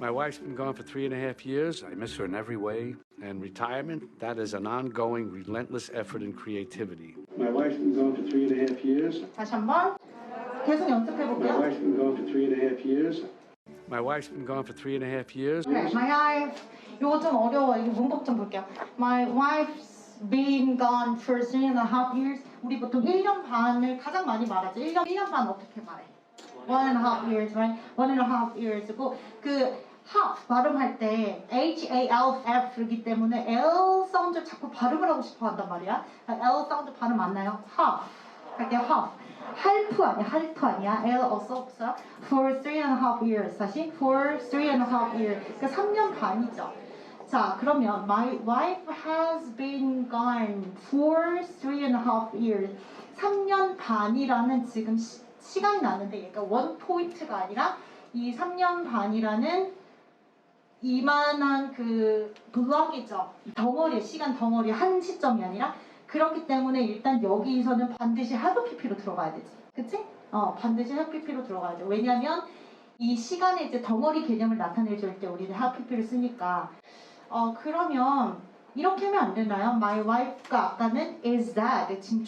My wife's been gone for 3.5 years. I miss her in every way. And retirement, that is an ongoing, relentless effort and creativity. My wife's been gone for 3.5 years. 다시 한번 계속 연습해 볼게요. My wife's been gone for 3.5 years. My wife's been gone for 3.5 years. Okay, my wife. 이거 좀 어려워. 이거 문법 좀 볼게요. My wife's been gone for 3.5 years. 우리 보통 1년 반을 가장 많이 말하죠. 1년 반 어떻게 말해? 1.5 years, right? 1.5 years고 그 half 발음할 때 H-A-L-F이기 때문에 L 사운드 자꾸 발음을 하고 싶어 한단 말이야. L 사운드 발음 안 나요? half. 할게요, half. half 아니야, half 아니야. L 없어요. For 3.5 years. 다시. For 3.5 years. 그러니까 3년 반이죠. 자, 그러면 my wife has been gone for 3.5 years. 3년 반이라는 지금 시간이 나는데 얘가 원 포인트가 아니라 이 3년 반이라는 이만한 그 블럭이죠. 덩어리, 시간 덩어리 한 시점이 아니라 그렇기 때문에 일단 여기서는 반드시 have pp로 들어가야 되지. 그치? 반드시 have pp로 들어가야 돼. 왜냐면 이 시간의 이제 덩어리 개념을 나타내줄 때 우리는 have pp를 쓰니까 그러면 이렇게 하면 안 되나요? My wife가 아까는 is dead. 지금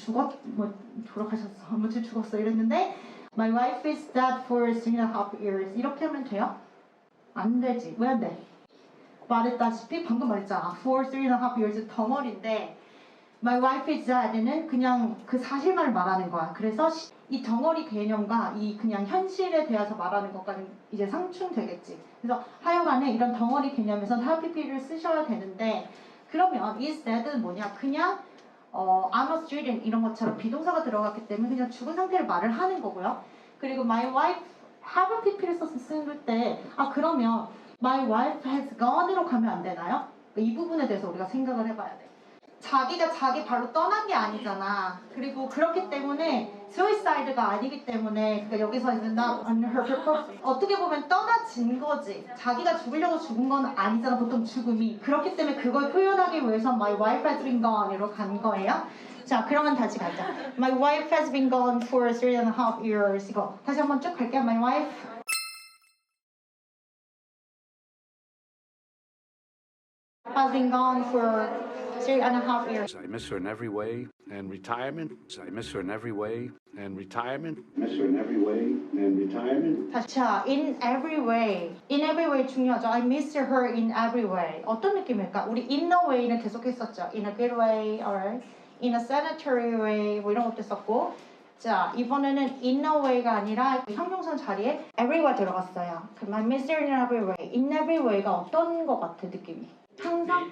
돌아가셨어. 지금 죽었어. 이랬는데 My wife is dead for 3.5 years. 이렇게 하면 돼요? 안 되지. 왜 안 돼? 말했다시피 방금 말했잖아. For 3.5 years 덩어리인데 My wife is dead는 그냥 그 사실만을 말하는 거야. 그래서 이 덩어리 개념과 이 그냥 현실에 대해서 말하는 것과는 이제 상충되겠지. 그래서 하여간에 이런 덩어리 개념에서는 have pp를 쓰셔야 되는데 그러면 is dead는 뭐냐? 그냥 I'm a student 이런 것처럼 비동사가 들어갔기 때문에 그냥 죽은 상태를 말을 하는 거고요. 그리고 my wife have pp를 써서 쓸 때 그러면 my wife has gone으로 가면 안 되나요? 이 부분에 대해서 우리가 생각을 해봐야 돼. 자기가 자기 발로 떠난 게 아니잖아. 그리고 그렇기 때문에 suicide가 아니기 때문에 그러니까 여기서 있는 not on her purpose 어떻게 보면 떠나진 거지. 자기가 죽으려고 죽은 건 아니잖아. 보통 죽음이. 그렇기 때문에 그걸 표현하기 위해서 my wife has been gone으로 간 거예요. 자, 그러면 다시 가자. My wife has been gone for 3.5 years. 이거 다시 한번 쭉 갈게요. My wife has been gone for 3.5 years. I miss her in every way. And retirement, I miss her in every way. And retirement, miss her in every way. And retirement. 다시 자, in every way. In every way 중요하죠. I miss her in every way. 어떤 느낌일까? 우리 in a way는 계속 했었죠. In a good way, alright. In a sanitary way, 뭐 이런 것도 썼고. 자, 이번에는 in a way가 아니라 형용사 자리에 every가 들어갔어요. 그럼 I miss her in every way. In every way가 어떤 것 같아, 느낌이? 항상?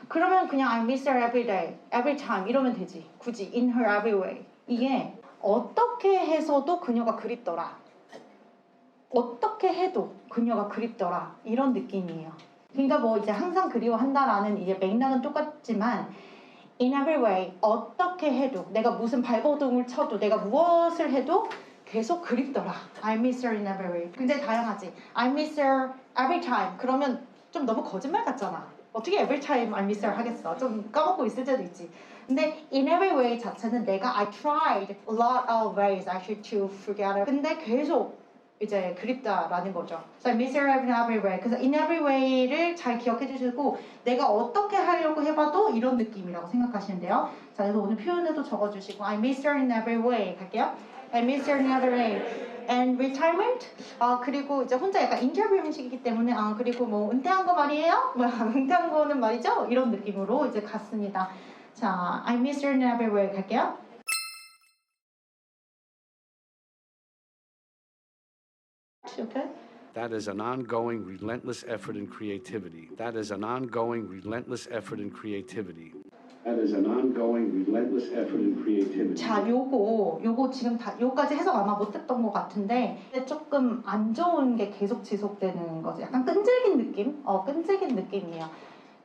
그러면 그냥 I miss her every day, every time 이러면 되지. 굳이 in her every way. 이게 어떻게 해서도 그녀가 그립더라. 어떻게 해도 그녀가 그립더라. 이런 느낌이에요. 그러니까 뭐 이제 항상 그리워한다라는 이제 맥락은 똑같지만 in every way 어떻게 해도 내가 무슨 발버둥을 쳐도 내가 무엇을 해도 계속 그립더라. I miss her in every way. 굉장히 다양하지. I miss her every time. 그러면 좀 너무 거짓말 같잖아. 어떻게 every time I miss her 하겠어? 좀 까먹고 있을 때도 있지. 근데 in every way 자체는 내가 I tried a lot of ways actually to forget her. 근데 계속 이제 그립다라는 거죠. So I miss her in every way. 그래서 in every way를 잘 기억해 주시고 내가 어떻게 하려고 해봐도 이런 느낌이라고 생각하시면 돼요. 자, 그래서 오늘 표현에도 적어주시고 I miss her in every way 갈게요. I miss her in every way. And retirement? 그리고 이제 혼자 약간 인터뷰 형식이기 때문에 그리고 뭐 은퇴한 거 말이에요? 은퇴한 거는 말이죠? 이런 느낌으로 이제 갔습니다. 자, I miss her in every way 갈게요. Okay. That is an ongoing, relentless effort and creativity. That is an ongoing, relentless effort and creativity. That is an ongoing, relentless effort and creativity. 자, 요거 지금 다 요까지 해석 아마 못했던 것 같은데 조금 안 좋은 게 계속 지속되는 거죠. 약간 끈질긴 느낌? 끈질긴 느낌이에요.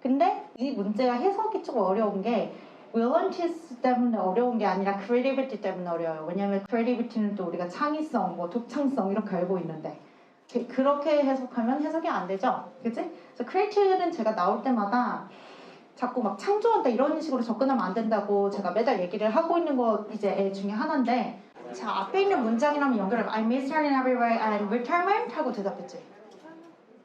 근데 이 문제가 해석이 조금 어려운 게 relentless 때문에 어려운 게 아니라 creativity 때문에 어려워요. 왜냐하면 creativity는 또 우리가 창의성, 뭐 독창성 이렇게 알고 있는데 그렇게 해석하면 해석이 안 되죠. 그치? 그래서 creative는 제가 나올 때마다 자꾸 막 창조한다 이런 식으로 접근하면 안 된다고 제가 매달 얘기를 하고 있는 거 이제 중에 하나인데 자 앞에 있는 문장이랑 연결하면 I miss her in every way and retirement 하고 대답했지.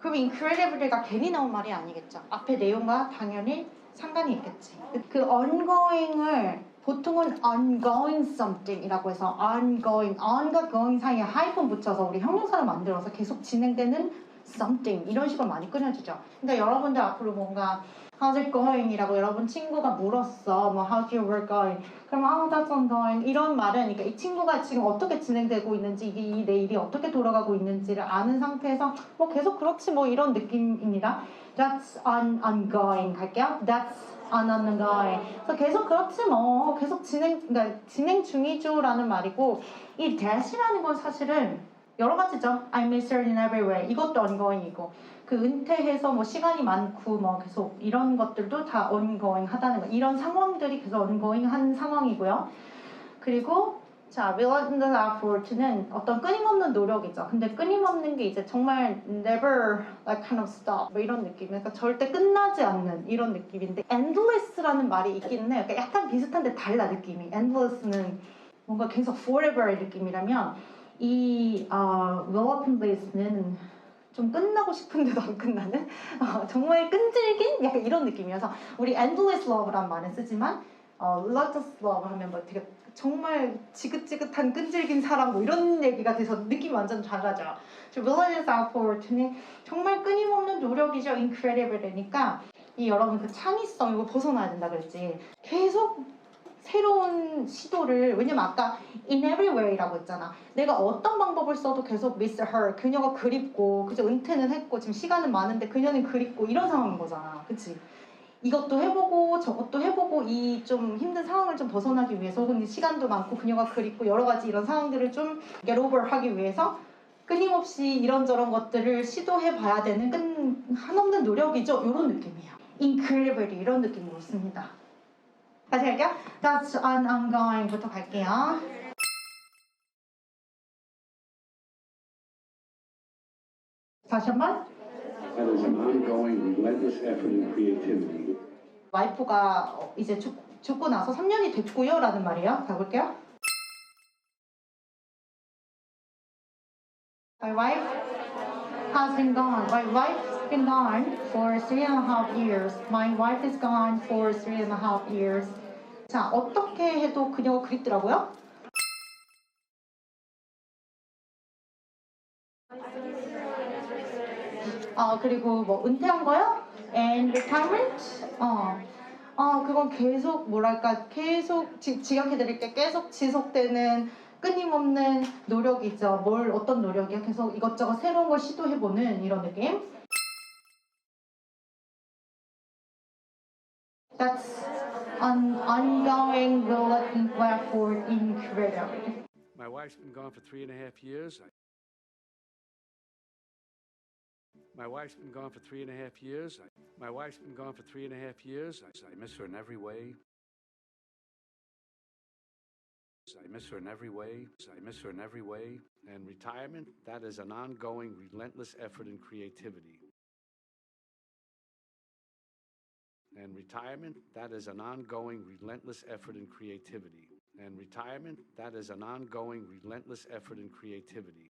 그럼 incredibly가 괜히 나온 말이 아니겠죠. 앞에 내용과 당연히 상관이 있겠지. 그 ongoing을 보통은 ongoing something이라고 해서 on과 going 사이에 하이픈 붙여서 우리 형용사를 만들어서 계속 진행되는 something 이런 식으로 많이 끊어주죠. 그러니까 여러분들 앞으로 뭔가 how's it going이라고 여러분 친구가 물었어. 뭐 how's your work going? 그럼 that's ongoing 이런 말은 그러니까 이 친구가 지금 어떻게 진행되고 있는지 이게 내 일이 어떻게 돌아가고 있는지를 아는 상태에서 뭐 계속 그렇지 뭐 이런 느낌입니다. That's ongoing 갈게요. That's ongoing. 그래서 계속 그렇지 뭐 계속 그러니까 진행 중이죠라는 말이고 이 that이라는 건 사실은 여러 가지죠. I miss her in every way. 이것도 ongoing이고 그 은퇴해서 뭐 시간이 많고 뭐 계속 이런 것들도 다 ongoing 하다는 거. 이런 상황들이 계속 ongoing 한 상황이고요. 그리고 자, relentless effort는 어떤 끊임없는 노력이죠. 근데 끊임없는 게 이제 정말 never like kind of stop 뭐 이런 느낌. 그러니까 절대 끝나지 않는 이런 느낌인데 endless라는 말이 있기는 해요. 그러니까 약간 비슷한데 달라 느낌이. endless는 뭔가 계속 forever의 느낌이라면 이 relentless는 좀 끝나고 싶은데도 안 끝나는 정말 끈질긴 약간 이런 느낌이어서 우리 endless love란 말은 쓰지만 relentless love 하면 뭐 되게 정말 지긋지긋한 끈질긴 사랑 뭐 이런 얘기가 돼서 느낌이 완전 달라져요. relentless effort는 정말 끊임없는 노력이죠. incredible니까 이 여러분 그 창의성 이거 벗어나야 된다 그랬지. 계속 새로운 시도를 왜냐면 아까 in every way라고 했잖아. 내가 어떤 방법을 써도 계속 miss her. 그녀가 그립고 그저 은퇴는 했고 지금 시간은 많은데 그녀는 그립고 이런 상황인 거잖아. 그치? 이것도 해보고 저것도 해보고 이 좀 힘든 상황을 좀 벗어나기 위해서 혹은 시간도 많고 그녀가 그립고 여러 가지 이런 상황들을 좀 get over 하기 위해서 끊임없이 이런저런 것들을 시도해 봐야 되는 한없는 노력이죠. 이런 느낌이에요. incredibly 이런 느낌으로 씁니다. 다시 할게요. That's ongoing부터 갈게요. 다시 한번. That is an ongoing, relentless effort in creativity. 와이프가 이제 죽고 나서 3년이 됐고요 라는 말이에요. 가볼게요. My wife has been gone. My wife's been gone for 3.5 years. My wife is gone for 3.5 years. 자, 어떻게 해도 그녀가 그립더라고요. 그리고 뭐 은퇴한 거요? And retirement? 그건 계속 뭐랄까 계속 직역해드릴게. 계속 지속되는 끊임없는 노력이죠. 어떤 노력이야? 계속 이것저것 새로운 걸 시도해보는 이런 느낌. That's an ongoing relentless effort in creativity. My wife's been gone for 3.5 years. My wife's been gone for 3.5 years. My wife's been gone for 3.5 years. I miss her in every way. I miss her in every way. I miss her in every way. And retirement, that is an ongoing, relentless effort in creativity. And retirement, that is an ongoing, relentless effort in creativity. And retirement, that is an ongoing, relentless effort in creativity.